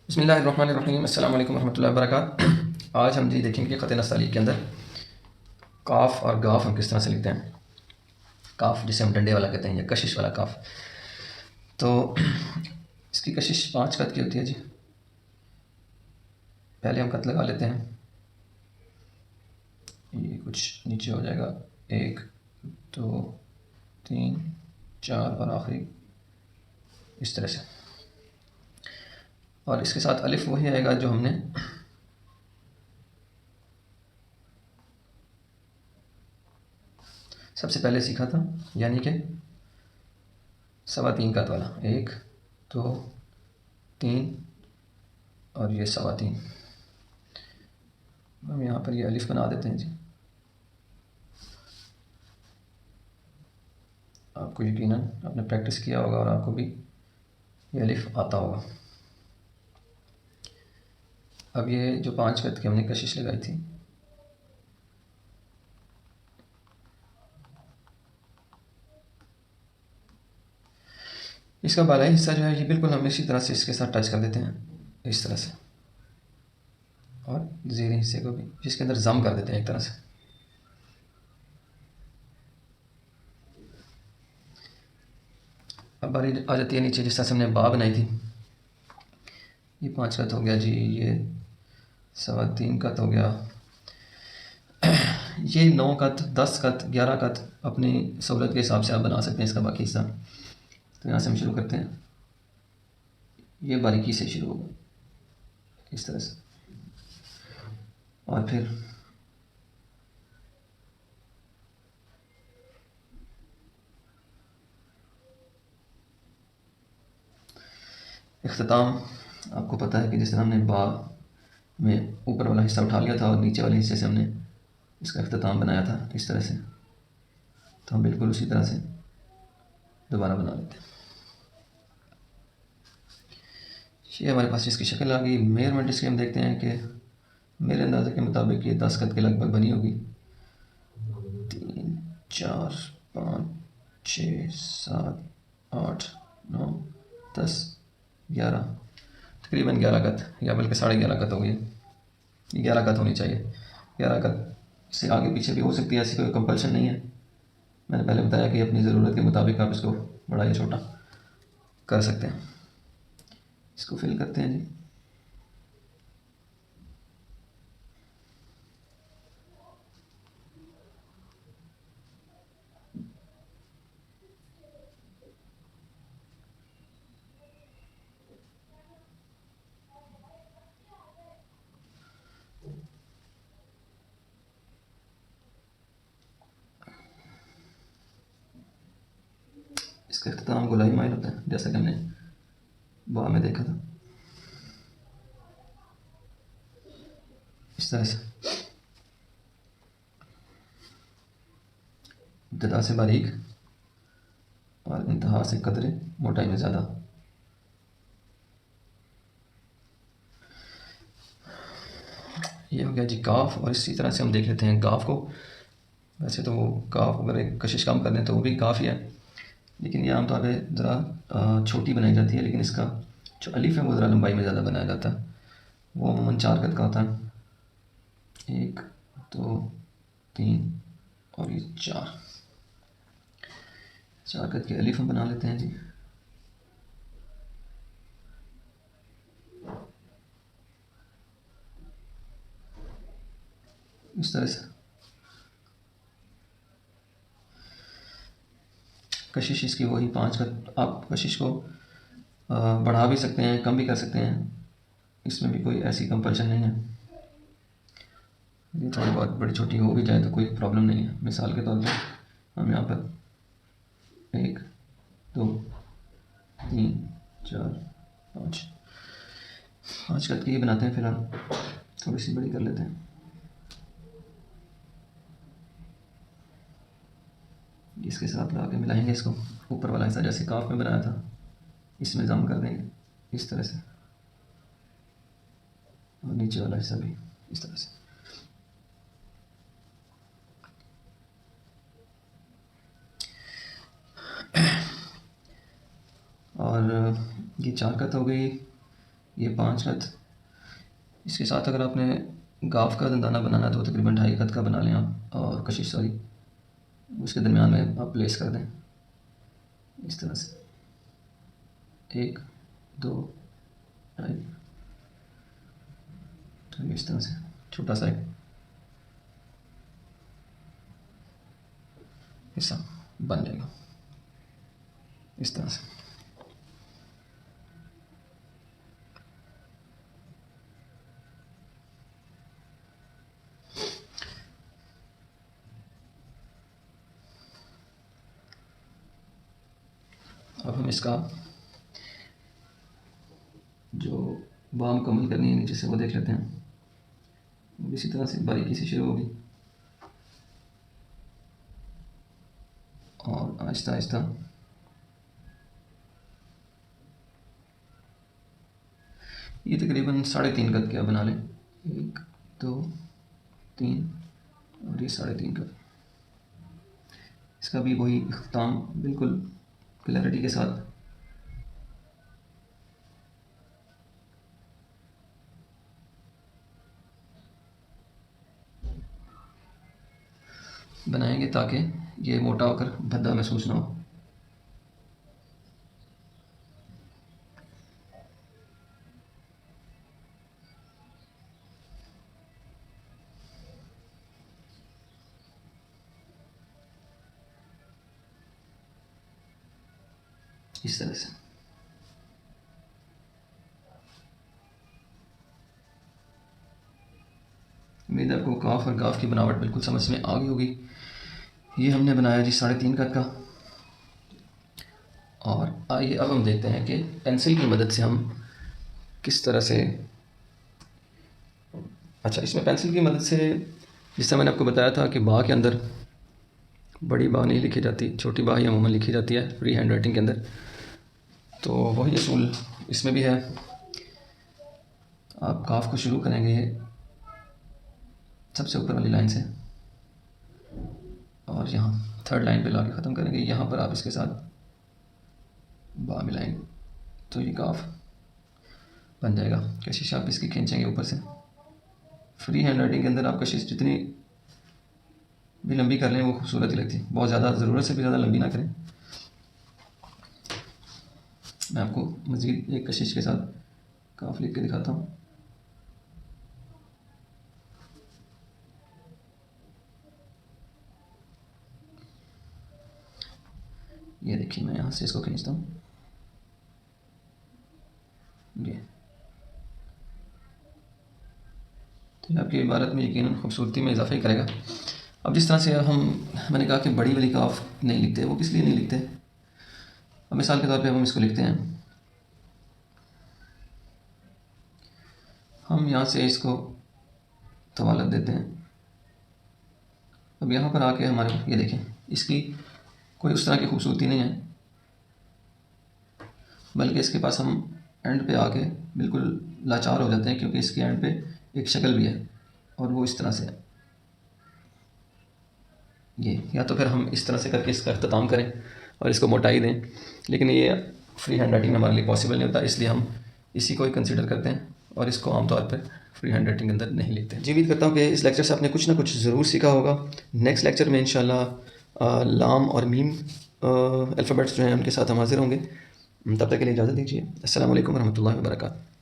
बिस्मिल्लाहिर्रहमानिर्रहीम अस्सलाम वालेकुम रहमतुल्लाहि व बरकातहू। आज हम जी देखेंगे कि ख़त नस्तालीक के अंदर काफ़ और गाफ हम किस तरह से लिखते हैं। काफ़ जिसे हम डंडे वाला कहते हैं या कशिश वाला काफ़, तो इसकी कशिश 5 क़त की होती है जी। पहले हम क़त लगा लेते हैं, ये कुछ नीचे हो जाएगा, 1 2 3 4 और आखिरी इस तरह से। और इसके साथ अलिफ वही आएगा जो हमने सबसे पहले सीखा था, यानी कि 3.25 क़त वाला, 1 2 3 और ये 3.25। हम यहाँ पर ये अलिफ बना देते हैं जी। आपको यकीनन आपने प्रैक्टिस किया होगा और आपको भी ये अलिफ आता होगा। अब ये जो 5 क़त की हमने कशिश लगाई थी, इसका बालाई हिस्सा जो है ये बिल्कुल हम इसी तरह से इसके साथ टच कर देते हैं, इस तरह से, और ज़ेरी हिस्से को भी जिसके अंदर ज़म कर देते हैं एक तरह से। अब बारी आ जाती है नीचे, जिस तरह से हमने बा बनाई थी। ये 5 क़त हो गया जी, ये 3.25 क़त हो गया, ये 9 क़त 10 क़त 11 क़त अपनी सहूलत के हिसाब से आप बना सकते हैं इसका बाकी हिस्सा। तो यहाँ से हम शुरू करते हैं, ये बारीकी से शुरू होगा इस तरह से, और फिर इख्तिताम। आपको पता है कि जिस तरह हमने बा में ऊपर वाला हिस्सा उठा लिया था और नीचे वाले हिस्से से हमने इसका इख्तिताम बनाया था इस तरह से, तो हम बिल्कुल उसी तरह से दोबारा बना लेते हैं। ये हमारे पास इसकी शक्ल आ गई। मेजरमेंट इसकी हम देखते हैं कि मेरे अंदाजे के मुताबिक ये 10 क़त के लगभग बनी होगी। 3 4 5 6 7 8 9 10 11, तकरीबन 11 क़त या बल्कि 11.5 क़त हो गई। 11 क़त होनी चाहिए। 11 क़त से आगे पीछे भी हो सकती है, ऐसी कोई कंपल्शन नहीं है। मैंने पहले बताया कि अपनी ज़रूरत के मुताबिक आप इसको बड़ा या छोटा कर सकते हैं। इसको फिल करते हैं जी। इसका इख्तिताम गोलाई माइल होता है, जैसा कि हमने बा में देखा था, इस तरह से इब्तिदा से बारीक और इंतहा से कदरे मोटाई में ज़्यादा। ये हो गया जी काफ। और इसी तरह से हम देख लेते हैं गाफ को। वैसे तो काफ अगर एक कशिश काम कर लें तो वो भी काफ़ी है, लेकिन ये आमतौर पर ज़रा छोटी बनाई जाती है, लेकिन इसका जो अलिफ है वो ज़रा लंबाई में ज़्यादा बनाया जाता है। वो अमूमन 4 क़त का होता है, 1 2 3 और ये 4 क़त की अलिफ हम बना लेते हैं जी। इस तरह से कशिश इसकी वही 5 क़त। आप कशिश को बढ़ा भी सकते हैं, कम भी कर सकते हैं, इसमें भी कोई ऐसी कंपल्शन नहीं है। ये थोड़ी बहुत बड़ी छोटी हो भी जाए तो कोई प्रॉब्लम नहीं है। मिसाल के तौर पर हम यहाँ पर 1 2 3 4 5 क़त की ही बनाते हैं। फिलहाल थोड़ी सी बड़ी कर लेते हैं। इसके साथ ला के मिलाएंगे इसको। ऊपर वाला हिस्सा जैसे काफ में बनाया था, इसमें जम कर देंगे इस तरह से, और नीचे वाला हिस्सा भी इस तरह से। और ये 4 क़त हो गई। ये 5 कद। इसके साथ अगर आपने गाफ का दंदाना बनाना है तो तकरीबन 2.5 कद का बना लें आप, और कशिश सॉरी, उसके दरमियान में आप प्लेस कर दें इस तरह से, 1 2 2.5, तो इस तरह से छोटा सा एक हिस्सा बन जाएगा इस तरह से। अब हम इसका जो बाह मुकम्मल करनी है नीचे से वो देख लेते हैं। इसी तरह से बारीकी से शुरू होगी और आहिस्ता आहिस्ता ये तकरीबन 3.5 कद क्या बना लें, 1 2 3 और ये 3.5 कद। इसका भी वही इख्तिताम बिल्कुल क्लैरिटी के साथ बनाएंगे ताकि ये मोटा होकर भद्दा महसूस ना हो। इस तरह से उम्मीद है आपको काफ और गाफ की बनावट बिल्कुल समझ में आ गई होगी। ये हमने बनाया जी 3.5 कद का। और आइए अब हम देखते हैं कि पेंसिल की मदद से हम किस तरह से, अच्छा इसमें पेंसिल की मदद से, जिस तरह मैंने आपको बताया था कि बाह के अंदर बड़ी बाह नहीं लिखी जाती, छोटी बाह ही अमूमन लिखी जाती है फ्री हैंड राइटिंग के अंदर, तो वही असूल इसमें भी है। आप काफ को शुरू करेंगे सबसे ऊपर वाली लाइन से और यहाँ 3rd लाइन पे लाके ख़त्म करेंगे। यहाँ पर आप इसके साथ बा मिलाएंगे तो ये काफ बन जाएगा। कशिश आप इसकी खींचेंगे ऊपर से। फ्री हैंड राइटिंग के अंदर आप कशिश जितनी भी लंबी कर लें वो खूबसूरत ही लगती है, बहुत ज़्यादा ज़रूरत से भी ज़्यादा लंबी ना करें। मैं आपको मज़ीद एक कशिश के साथ काफ लिख के दिखाता हूँ। ये देखिए मैं यहाँ से इसको खींचता हूँ, ये तो ये आपकी इबारत में यकीनन खूबसूरती में इजाफा ही करेगा। अब जिस तरह से मैंने कहा कि बड़ी वाली काफ नहीं लिखते, वो किस लिए नहीं लिखते। अब मिसाल के तौर पे हम इसको लिखते हैं, हम यहाँ से इसको तवालत देते हैं। अब यहाँ पर आके हमारे ये देखें, इसकी कोई उस तरह की खूबसूरती नहीं है, बल्कि इसके पास हम एंड पे आके बिल्कुल लाचार हो जाते हैं, क्योंकि इसके एंड पे एक शक्ल भी है और वो इस तरह से है। ये या तो फिर हम इस तरह से करके इसका अख्ताम करें और इसको मोटाई दें, लेकिन ये फ्री हैंड राइटिंग में हमारे लिए पॉसिबल नहीं होता, इसलिए हम इसी को ही कंसिडर करते हैं और इसको आमतौर पर फ्री हैंड राइटिंग के अंदर नहीं लिखते। जी उम्मीद करता हूँ कि इस लेक्चर से आपने कुछ ना कुछ ज़रूर सीखा होगा। नेक्स्ट लेक्चर में इंशाल्लाह लाम और मीम अल्फ़ाबेट्स जो हैं उनके साथ हम हाजिर होंगे। तब तक के लिए इजाज़त दीजिए। अस्सलाम वालेकुम रहमतुल्लाहि व बरकातहू।